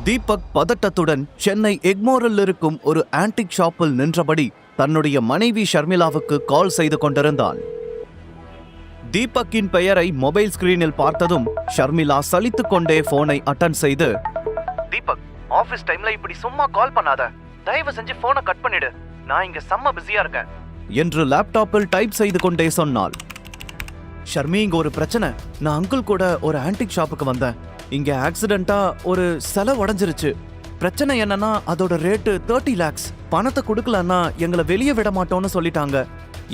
தீபக் பதட்டத்துடன் சென்னை எக்மோரில் இருக்கும் ஒரு ஆன்டிக் ஷாப்பில் நின்றபடி தன்னுடைய மனைவி ஷர்மிளாவுக்கு கால் செய்து கொண்டிருந்தான். தீபக்கின் பெயரை மொபைல் ஸ்கிரீனில் பார்த்ததும் ஷர்மிளா சலித்துக் கொண்டே போனை அட்டன் செய்து, தீபக், ஆபீஸ் டைம்ல இப்படி சும்மா கால் பண்ணாத, தயவு செஞ்சு போனை கட் பண்ணிடு, நான் இங்க செம்ம பிஸியா இருக்கேன் என்று லேப்டாப்பில் டைப் செய்து கொண்டே சொன்னாள். ஷர்மி, இங்க ஒரு பிரச்சனை. நான் அங்கிள் கூட ஒரு ஆன்டிக் ஷாப்புக்கு வந்தேன். இங்க ஆக்சிடென்ட்டா ஒரு சிலை உடைஞ்சிருச்சு. பிரச்சனை என்னன்னா அதோட ரேட்டு 30 lakhs. பணத்தை கொடுக்கலன்னா எங்களை வெளியே விட மாட்டோம்னு சொல்லிட்டாங்க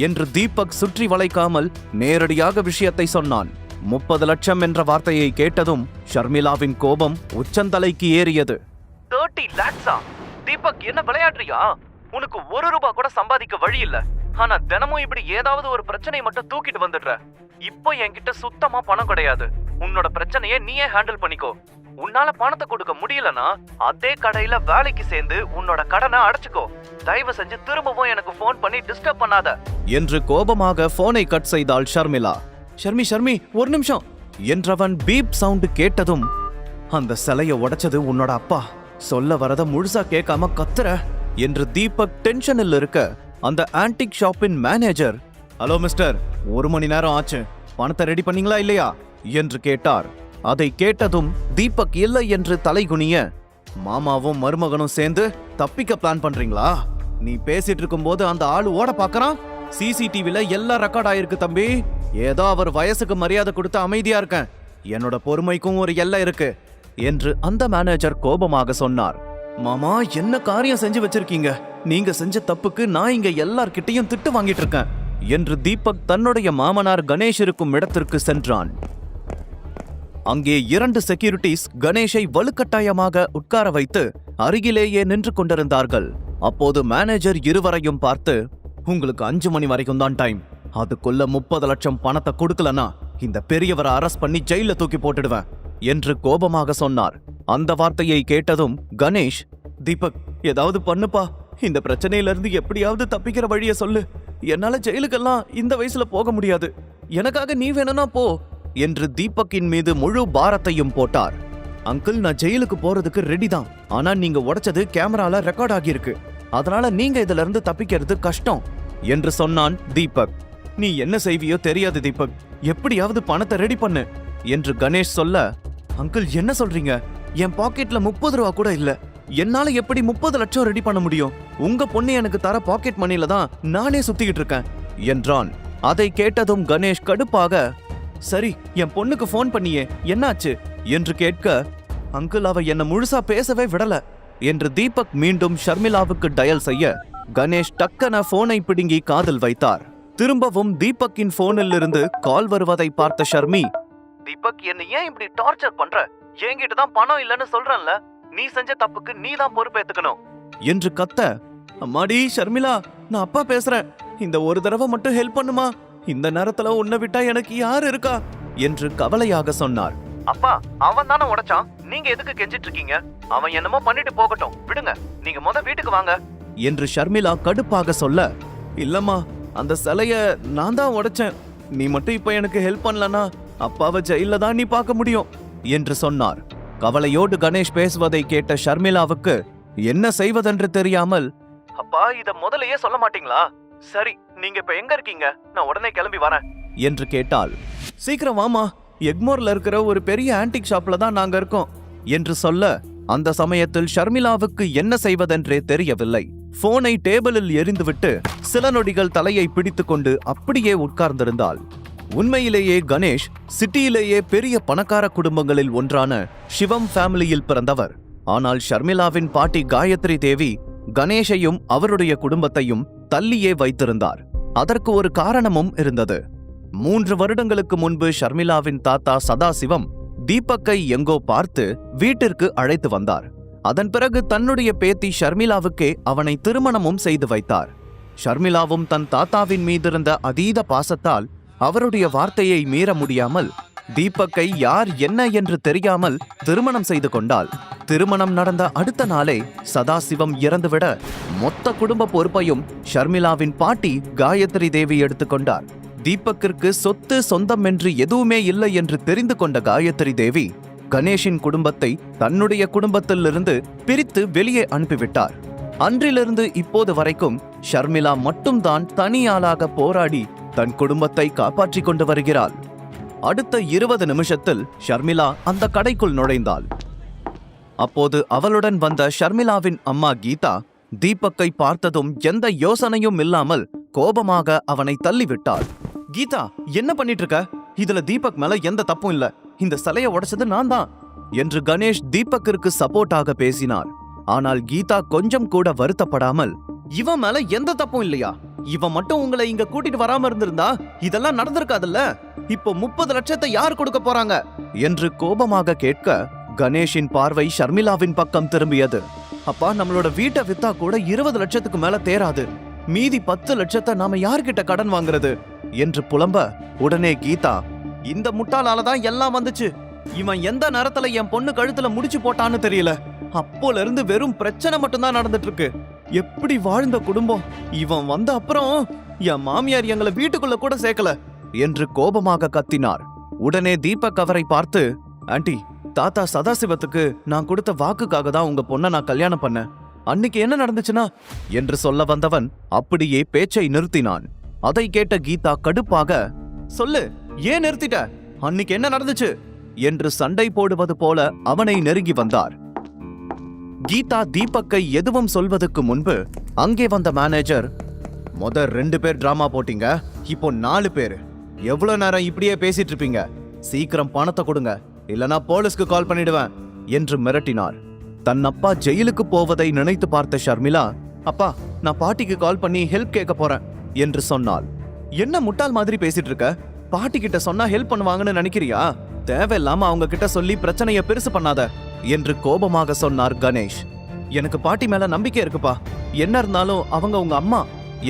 என்று தீபக் சுற்றி வளைக்காமல் நேரடியாக விஷயத்தை சொன்னான். 30 லட்சம் என்ற வார்த்தையை கேட்டதும் ஷர்மிளாவின் கோபம் உச்சந்தலைக்கு ஏறியது. 30 lakhs-ஆ? தீபக், என்ன விளையாடுறியா? உனக்கு 1 ரூபாய் கூட சம்பாதிக்க வழி இல்ல. ஆனா தினமும் இப்படி ஏதாவது ஒரு பிரச்சனை மட்டும் தூக்கிட்டு வந்துடுற. இப்போ என்கிட்ட சுத்தமா பணம் கிடையாது. உன்னோட பிரச்சனையை நீயே ஹேண்டில் பண்ணிக்கோ. உன்னால பணத்தை கொடுக்க முடியலனா அதே கடையில வேலைக்கு சேர்ந்து உன்னோட கடனை அடைச்சுக்கோ. தயவு செஞ்சு திரும்பவும் எனக்கு போன் பண்ணி டிஸ்டர்ப் பண்ணாத என்று கோபமாக போனை கட் செய்தாள் ஷர்மிளா. ஷர்மி ஒரு நிமிஷம் என்றவன் பீப் சவுண்ட் கேட்டதும், அந்த சிலைய உடைச்சது உன்னோட அப்பா. சொல்ல வரத முழுசா கேட்காம கத்துற என்று தீபக் டென்ஷனில் இருக்க அந்த ஆன்டிக் ஷாப்பின் மேனேஜர், ஹலோ மிஸ்டர், 1 மணி நேரம் ஆச்சு, பணத்தை ரெடி பண்ணீங்களா இல்லையா என்று கேட்டார். அதை கேட்டதும் தீபக் இல்லை என்று தலைகுனிய, மாமாவும் மருமகனும் சேர்ந்து தப்பிக்க பிளான் பண்றீங்களா? நீ பேசிட்டு இருக்கும் போது அந்த ஆளு ஓட பாக்கறான். சிசிடிவில எல்லாம் ரெக்கார்ட் ஆயிருக்கு தம்பி. ஏதோ அவர் வயசுக்கு மரியாதை கொடுத்து அமைதியா இருக்கேன். என்னோட பொறுமைக்கும் ஒரு எல்லை இருக்கு என்று அந்த மேனேஜர் கோபமாக சொன்னார். மாமா, என்ன காரியம் செஞ்சு வச்சிருக்கீங்க? நீங்க செஞ்ச தப்புக்கு நான் இங்க எல்லார்கிட்டையும் திட்டு வாங்கிட்டு இருக்கேன் என்று தீபக் தன்னுடைய மாமனார் கணேஷ் இருக்கும் இடத்திற்கு சென்றான். அங்கே 2 செக்யூரிட்டிஸ் கணேஷை வலுக்கட்டாயமாக உட்கார வைத்து அருகிலேயே நின்று கொண்டிருந்தார்கள். அப்போது மேனேஜர் இருவரையும் பார்த்து, உங்களுக்கு 5 மணி வரைக்கும் தான் டைம். அதுக்குள்ள 30 லட்சம் பணத்தை கொடுக்கலனா இந்த பெரியவரை அரெஸ்ட் பண்ணி ஜெயில தூக்கி போட்டுடுவேன் என்று கோபமாக சொன்னார். அந்த வார்த்தையை கேட்டதும் கணேஷ், தீபக், ஏதாவது பண்ணுப்பா, இந்த பிரச்சனையில இருந்து எப்படியாவது தப்பிக்கிற வழிய சொல்லு. என்னால ஜெயிலுக்கெல்லாம் இந்த வயசுல போக முடியாது. எனக்காக நீ வேணும்னா போ என்று தீபக்கின் மீது முழு பாரத்தையும் போட்டார். அங்கிள், நான் ஜெயிலுக்கு போறதுக்கு ரெடி தான். ஆனா நீங்க உடைச்சது கேமரால ரெக்கார்ட் ஆகியிருக்கு. அதனால நீங்க இதுல இருந்து தப்பிக்கிறது கஷ்டம் என்று சொன்னான் தீபக். நீ என்ன செய்வியோ தெரியாது தீபக், எப்படியாவது பணத்தை ரெடி பண்ணு என்று கணேஷ் சொல்ல, அங்கிள் என்ன சொல்றீங்க? என் பாக்கெட்ல 30 ரூபா கூட இல்ல. என்னால எப்படி 30 லட்சம் ரெடி பண்ண முடியும்? உங்க பொண்ணு எனக்கு தர பாக்கெட் மணில தான் நானே சுத்திக்கிட்டு இருக்கேன் என்றான். அதை கேட்டதும் கணேஷ் கடுப்பாக, சரி, என் பொண்ணுக்கு போன் பண்ணியே, என்னாச்சு என்று கேட்க, அங்கிள், அவ என்ன முழுசா பேசவே விடல என்று தீபக் மீண்டும் ஷர்மிளாவுக்கு டயல் செய்ய கணேஷ் டக்கன போனை பிடுங்கி காதில் வைத்தார். திரும்பவும் தீபக்கின் போனில் இருந்து கால் வருவதை பார்த்த ஷர்மி, தீபக், என்ன ஏன் இப்படி டார்ச்சர் பண்ற? என்கிட்ட தான் பணம் இல்லன்னு சொல்றேன்ல, நீ செஞ்ச தப்புக்கு நீ தான் பொறுப்பேத்துக்கணும் என்று கத்த, அம்மாடி ஷர்மிளா, நான் அப்பா பேசுறேன், இந்த ஒரு தடவை மட்டும் ஹெல்ப் பண்ணுமா? இந்த நேரத்துல உன்னை விட்டா எனக்கு யாரு இருக்கா என்று கவலையாக சொன்னார். அப்பா, அவன் தானே உடைச்சான், நீங்க எதுக்கு கெஞ்சிட்டு இருக்கீங்க? அவன் என்னமோ பண்ணிட்டு போகட்டும், விடுங்க, நீங்க வீட்டுக்கு வாங்க என்று ஷர்மிளா கடுப்பாக சொல்ல, இல்லம்மா, அந்த சிலைய நான் தான் உடைச்சேன். நீ மட்டும் இப்ப எனக்கு ஹெல்ப் பண்ணலனா அப்பாவை ஜெயில தான் நீ பார்க்க முடியும் என்று சொன்னார். கவலையோடு கணேஷ் பேசுவதை கேட்ட ஷர்மிளாவுக்கு என்ன செய்வதென்று தெரியாமல், அப்பா, இத முதலையே சொல்ல மாட்டீங்களா? சரி, நீங்க இப்ப எங்க இருக்கீங்க? நான் உடனே கிளம்பி வரேன் என்று கேட்டாள். சீக்கிரம் வாமா, எக்மோர்ல இருக்கிற ஒரு பெரிய ஆன்டிக் ஷாப்ல தான் நாங்க இருக்கோம் என்று சொல்ல, அந்த சமயத்தில் ஷர்மிளாவுக்கு என்ன செய்வதென்றே தெரியவில்லை. போனை டேபிளில் எறிந்துவிட்டு சில நொடிகள் தலையை பிடித்துக்கொண்டு அப்படியே உட்கார்ந்திருந்தாள். உண்மையிலேயே கணேஷ் சிட்டியிலேயே பெரிய பணக்கார குடும்பங்களில் ஒன்றான சிவம் ஃபேமிலியில் பிறந்தவர். ஆனால் ஷர்மிளாவின் பாட்டி காயத்ரி தேவி கணேஷையும் அவருடைய குடும்பத்தையும் தள்ளியே வைத்திருந்தார். அதற்கு ஒரு காரணமும் இருந்தது. 3 வருடங்களுக்கு முன்பு ஷர்மிளாவின் தாத்தா சதாசிவம் தீபக்கை எங்கோ பார்த்து வீட்டிற்கு அழைத்து வந்தார். அதன் பிறகு தன்னுடைய பேத்தி ஷர்மிளாவுக்கே அவனை திருமணமும் செய்து வைத்தார். ஷர்மிளாவும் தன் தாத்தாவின் மீதிருந்த அதீத பாசத்தால் அவருடைய வார்த்தையை மீற முடியாமல் தீபக்கை யார் என்ன என்று தெரியாமல் திருமணம் செய்து கொண்டாள். திருமணம் நடந்த அடுத்த நாளே சதாசிவம் இறந்துவிட மொத்த குடும்ப பொறுப்பையும் ஷர்மிளாவின் பாட்டி காயத்ரி தேவி எடுத்துக்கொண்டார். தீபக்கிற்கு சொத்து சொந்தம் என்று எதுவுமே இல்லை என்று தெரிந்து கொண்ட காயத்ரி தேவி கணேஷின் குடும்பத்தை தன்னுடைய குடும்பத்திலிருந்து பிரித்து வெளியே அனுப்பிவிட்டார். அன்றிலிருந்து இப்போது வரைக்கும் ஷர்மிளா மட்டும்தான் தனியாளாக போராடி தன் குடும்பத்தை காப்பாற்றிக் கொண்டு வருகிறாள். அடுத்த 20 நிமிஷத்தில் ஷர்மிளா அந்த கடைக்குள் நுழைந்தாள். அப்போது அவளுடன் வந்த ஷர்மிளாவின் அம்மா கீதா தீபக்கை பார்த்ததும் எந்த யோசனையும் இல்லாமல் கோபமாக அவனை தள்ளிவிட்டாள். கீதா, என்ன பண்ணிட்டு இருக்க? இதுல தீபக் மேல எந்த தப்பும் இல்ல. இந்த சிலையை உடைச்சது நான் தான் என்று கணேஷ் தீபக்கிற்கு சப்போர்ட்டாக பேசினார். ஆனால் கீதா கொஞ்சம் கூட வருத்தப்படாமல், இவன் மேல எந்த தப்பும் இல்லையா? இவன் மட்டும் உங்களை இங்க கூட்டிட்டு வராம இருந்திருந்தா இதெல்லாம் நடந்திருக்காதுல்ல. இப்போ 30 லட்சத்தை யார் கொடுக்க போறாங்க என்று கோபமாக கேட்க கணேஷின் பார்வை ஷர்மிளாவின் பக்கம் திரும்பியது. அப்பா, நம்மளோட வீட்டை வித்தா கூட 20 லட்சத்துக்கு மேல தேராது. மீதி 10 லட்சத்தை நாம யார்கிட்ட கடன் வாங்குறது என்று புலம்ப, உடனே கீதா, இந்த முட்டாளாலதான் எல்லாம் வந்துச்சு. இவன் எந்த நேரத்துல என் பொண்ணு கழுத்துல முடிச்சு போட்டான்னு தெரியல. அப்போல இருந்து வெறும் பிரச்சனை மட்டும்தான் நடந்துட்டு இருக்கு. எப்படி வாழ்ந்த குடும்பம். இவன் வந்த அப்புறம் என் மாமியார் எங்களை வீட்டுக்குள்ள கூட சேர்க்கல என்று கோபமாக கத்தினார். உடனே தீபக் அவரை பார்த்து, ஆண்டி, தாத்தா சதாசிவத்துக்கு நான் கொடுத்த வாக்குக்காக தான் உங்க பொண்ணை நான் கல்யாணம் பண்ணேன். அன்னைக்கு என்ன நடந்துச்சுன்னா என்று சொல்ல வந்தவன் அப்படியே பேச்சை நிறுத்தினான். அதை கேட்ட கீதா கடுப்பாக, சொல்லு, ஏன் நிறுத்திட்ட? அன்னைக்கு என்ன நடந்துச்சு என்று சண்டை போடுவது போல அவனை நெருங்கி வந்தார். கீதா தீபக்கை எதுவும் சொல்வதற்கு முன்பு அங்கே வந்த மேனேஜர், முதல் 2 பேர் டிராமா போட்டீங்க, இப்போ 4 பேர். எவ்வளவு நேரம் இப்படியே பேசிட்டு இருப்பீங்க? சீக்கிரம் பணத்தை கொடுங்க, இல்லனா போலீஸ்க்கு கால் பண்ணிடுவேன் என்று மிரட்டினார். தன் அப்பா ஜெயிலுக்கு போவதை நினைத்து பார்த்த ஷர்மிளா, அப்பா, நான் பாட்டிக்கு கால் பண்ணி ஹெல்ப் கேட்க போறேன் என்று சொன்னாள். என்ன முட்டாள் மாதிரி பேசிட்டு இருக்க? பாட்டி கிட்ட சொன்னா ஹெல்ப் பண்ணுவாங்கன்னு நினைக்கிறியா? தேவையில்லாம அவங்க கிட்ட சொல்லி பிரச்சனைய பெருசு பண்ணாத என்று கோபமாக சொன்னார் கணேஷ். எனக்கு பாட்டி மேல நம்பிக்கை இருக்குப்பா, என்ன இருந்தாலும் அவங்க உங்க அம்மா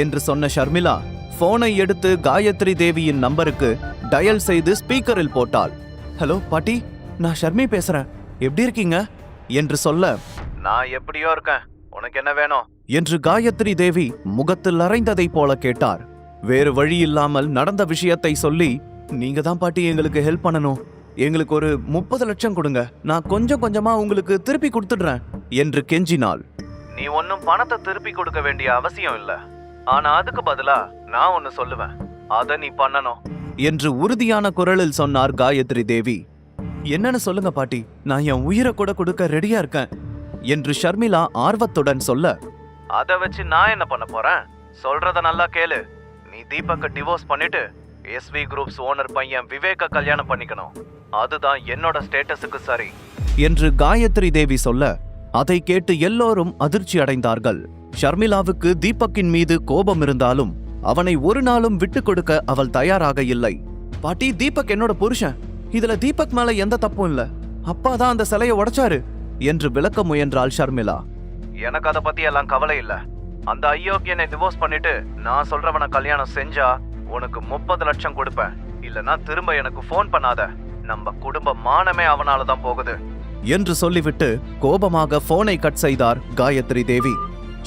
என்று சொன்ன ஷர்மிளா போனை எடுத்து காயத்ரி தேவியின் நம்பருக்கு டயல் செய்து ஸ்பீக்கரில் போட்டாள். ஹலோ பாட்டி, நான் ஷர்மி பேசுறேன், எப்படி இருக்கீங்க என்று சொல்ல, நான் எப்படியோ இருக்கேன், உனக்கு என்ன வேணும் என்று காயத்ரி தேவி முகத்தில் அரைந்ததை போல கேட்டார். வேறு வழி இல்லாமல் நடந்த விஷயத்தை சொல்லி, நீங்க தான் பாட்டி எங்களுக்கு ஹெல்ப் பண்ணணும், எங்களுக்கு ஒரு 30 லட்சம் கொடுங்க, நான் கொஞ்சம் கொஞ்சமா உங்களுக்கு திருப்பி கொடுத்துடுறேன் என்று கெஞ்சினாள். நீ ஒன்னும் பணத்தை திருப்பி கொடுக்க வேண்டிய அவசியம் இல்ல, ஆனா அதுக்கு பதிலா நான் ஒன்னு சொல்லுவேன், அத நீ பண்ணணும் என்று உறுதியான குரலில் சொன்னார் காயத்ரி தேவி. என்னன்னு சொல்லுங்க பாட்டி, நான் என் உயிரை கூட கொடுக்க ரெடியா இருக்கேன் என்று ஷர்மிளா ஆர்வத்துடன் சொல்ல, அத வச்சு நான் என்ன பண்ண போறேன்? சொல்றத நல்லா கேளு. நீ தீபக்க டிவோர்ஸ் பண்ணிட்டு SV குரூப்ஸ் ஓனர் பையன் விவேக்க கல்யாணம் பண்ணிக்கணும், அதுதான் என்னோட ஸ்டேட்டஸுக்கு சரி என்று காயத்ரி தேவி சொல்ல, அதை கேட்டு எல்லோரும் அதிர்ச்சி அடைந்தார்கள். ஷர்மிளாவுக்கு தீபக்கின் மீது கோபம் இருந்தாலும் அவனை ஒரு நாளும் விட்டு கொடுக்க அவள் தயாராக இல்லை. பாட்டி, தீபக் என்னோட புருஷன், இதுல தீபக் மேல எந்த தப்பும் இல்ல, அப்பாதான் அந்த சிலையை உடைச்சாரு என்று விளக்க முயன்றாள் ஷர்மிளா. எனக்கு அத பத்தி எல்லாம் கவலை இல்ல, அந்த அயோக்கியனை டிவோர்ஸ் பண்ணிட்டு நான் சொல்றவனை கல்யாணம் செஞ்சா உனக்கு 30 லட்சம் கொடுப்பேன், இல்லனா திரும்ப எனக்கு போன் பண்ணாத, நம்ம குடும்ப மானமே அவனாலதான் போகுது என்று சொல்லிவிட்டு கோபமாக போனை கட் செய்தார் காயத்ரி தேவி.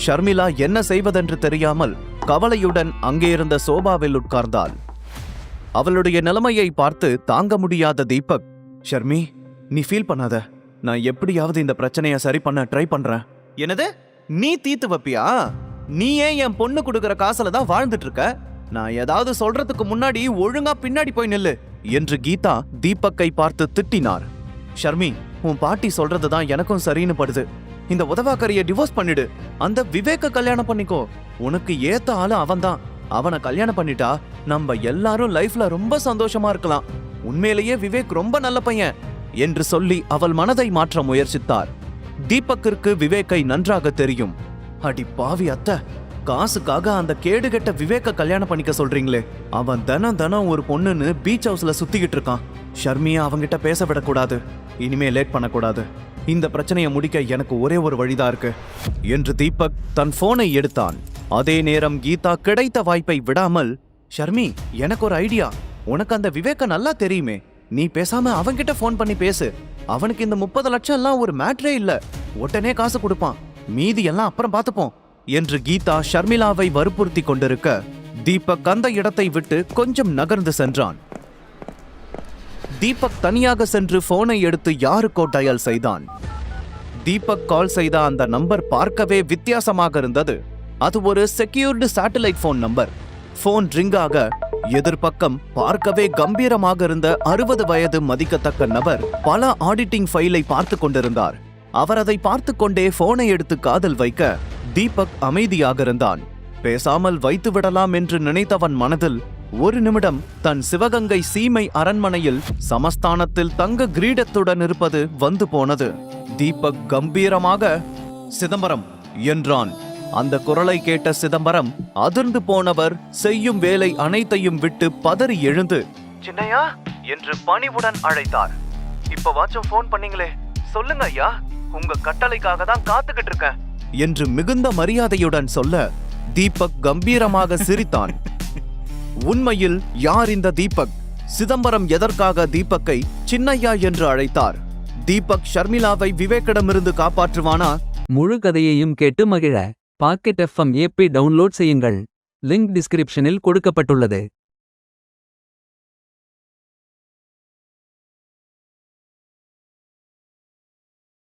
ஷர்மிளா என்ன செய்வதென்று தெரியாமல் கவலையுடன் அங்கே இருந்த சோபாவில் உட்கார்ந்தாள். அவளுடைய நிலைமையை பார்த்து தாங்க முடியாத தீபக், ஷர்மி, நீ ஃபீல் பண்ணாத, நான் எப்படியாவது இந்த பிரச்சனையை சரி பண்ண ட்ரை பண்றேன். என்னது, நீ தீத்து வைப்பியா? நீ ஏன் என் பொண்ணு கொடுக்கற காசுல தான் வாழ்ந்துட்டு இருக்க? நான் ஏதாவது சொல்றதுக்கு முன்னாடி ஒழுங்கா பின்னாடி போய் நில்லு என்று கீதா தீபக்கை பார்த்து திட்டினார். ஷர்மி, உன் பாட்டி சொல்றதுதான் எனக்கும் சரின்னு படுது. இந்த உதவாக்கரைய டிவோர்ஸ் பண்ணிடு, அந்த விவேக்க கல்யாணம் பண்ணிக்கோ, உனக்கு ஏத்த ஆளு அவன்தான், அவனை கல்யாணம் பண்ணிட்டா நம்ம எல்லாரும் லைஃப்ல ரொம்ப சந்தோஷமா இருக்கலாம். உண்மையிலேயே விவேக் ரொம்ப நல்ல பையன் என்று சொல்லி அவள் மனதை மாற்ற முயற்சித்தார். தீபக்கிற்கு விவேக்கை நன்றாக தெரியும். அடி பாவி அத்தை, காசுக்காக அந்த கேடுகெட்ட விவேக்க கல்யாணம் பண்ணிக்க சொல்றீங்களே, அவன் தினம் ஒரு பொண்ணுன்னு பீச் ஹவுஸ்ல சுத்திக்கிட்டு இருக்கான். ஷர்மியா அவங்கிட்ட பேச விடக்கூடாது, இனிமே லேட் பண்ணக்கூடாது, இந்த பிரச்சனையை முடிக்க எனக்கு ஒரே ஒரு வழிதான் இருக்கு என்று தீபக் தன் போனை எடுத்தான். அதே நேரம் கீதா கிடைத்த வாய்ப்பை விடாமல், ஷர்மி, எனக்கு ஒரு ஐடியா, உனக்கு அந்த விவேக்க நல்லா தெரியுமே, நீ பேசாம அவன்கிட்ட போன் பண்ணி பேசு, அவனுக்கு இந்த 30 லட்சம் எல்லாம் ஒரு மேட்ரே இல்ல, உடனே காசு கொடுப்பான், மீதி எல்லாம் அப்புறம் பார்த்துப்போம் என்று கீதா ஷர்மிளாவை வற்புறுத்தி கொண்டிருக்க தீபக் அந்த இடத்தை விட்டு கொஞ்சம் நகர்ந்து சென்றான். தீபக் தனியாக சென்று போனை எடுத்து யாருக்கோ டயல் செய்தான். தீபக் கால் செய்த அந்த நம்பர் பார்க்கவே வித்தியாசமாக இருந்தது. அது ஒரு secured satellite phone number. Phone ring ஆக எதிர்பக்கம் பார்க்கவே கம்பீரமாக இருந்த 60 வயது மதிக்கத்தக்க நபர் பல ஆடிட்டிங் ஃபைலை பார்த்து கொண்டிருந்தார். அவர் அதை பார்த்து கொண்டே போனை எடுத்து காதில் வைக்க தீபக் அமைதியாக இருந்தான். பேசாமல் வைத்து விடலாம் என்று நினைத்தவன் மனதில் ஒரு நிமிடம் தன் சிவகங்கை சீமை அரண்மனையில் சமஸ்தானத்தில் தங்க கிரீடத்துடன் இருப்பது வந்து போனது. தீபக் கம்பீரமாக சிதம்பரம் என்றான். அந்த குரலை கேட்ட சிதம்பரம் அதிர்ந்து போனவர் செய்யும் வேலை அனைத்தையும் விட்டு பதறி எழுந்து சின்னையா என்று பணிவுடன் அழைத்தார். இப்ப வாச்சும் போன் பண்ணீங்களே, சொல்லுங்க ஐயா, உங்க கட்டளைக்காக தான் காத்துக்கிட்டு இருக்கேன் என்று மிகுந்த மரியாதையுடன் சொல்ல தீபக் கம்பீரமாக சிரித்தான். உண்மையில் யார் இந்த தீபக்? சிதம்பரம் எதற்காக தீபக்கை சின்னையா என்று அழைத்தார்? தீபக் ஷர்மிளாவை விவேக்கிடமிருந்து காப்பாற்றுவானா? முழு கதையையும் கேட்டு மகிழ பாக்கெட் FM ஆப்பை டவுன்லோட் செய்யுங்கள். லிங்க் டிஸ்கிரிப்ஷனில் கொடுக்கப்பட்டுள்ளது.